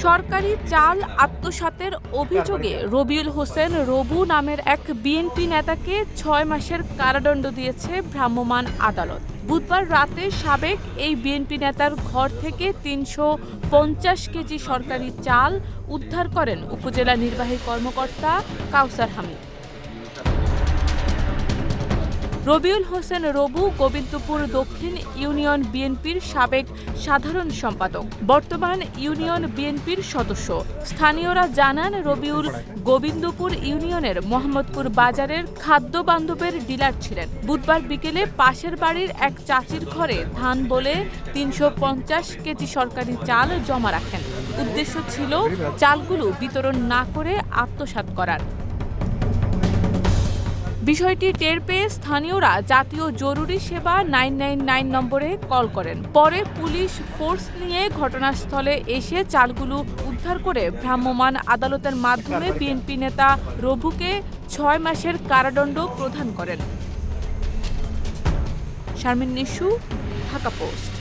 সরকারি চাল আত্মসাতের অভিযোগে রবিউল হোসেন রবু নামের এক বিএনপি নেতাকে ৬ মাসের কারাদণ্ড দিয়েছে ভ্রাম্যমাণ আদালত। বুধবার রাতে সাবেক এই বিএনপি নেতার ঘর থেকে ৩৫০ কেজি সরকারি চাল উদ্ধার করেন উপজেলা নির্বাহী কর্মকর্তা কাউসার হামিদ। রবিউল হোসেন রবু গোবিন্দপুর দক্ষিণ ইউনিয়ন বিএনপির সাবেক সাধারণ সম্পাদক, বর্তমান ইউনিয়ন বিএনপির সদস্য। স্থানীয়রা জানান, রবিউল গোবিন্দপুর ইউনিয়নের মোহাম্মদপুর বাজারের খাদ্য বান্ধবের ডিলার ছিলেন। বুধবার বিকেলে পাশের বাড়ির এক চাচির ঘরে ধান বলে ৩৫০ কেজি সরকারি চাল জমা রাখেন। উদ্দেশ্য ছিল চালগুলো বিতরণ না করে আত্মসাৎ করার। বিষয়টি টের পেয়ে স্থানীয়রা জাতীয় জরুরি সেবা 999 নম্বরে কল করেন। পরে পুলিশ ফোর্স নিয়ে ঘটনাস্থলে এসে চালগুলো উদ্ধার করে ভ্রাম্যমাণ আদালতের মাধ্যমে বিএনপি নেতা রবুকে ৬ মাসের কারাদণ্ড প্রদান করেন। শারমিন নিশু, ঢাকা পোস্ট।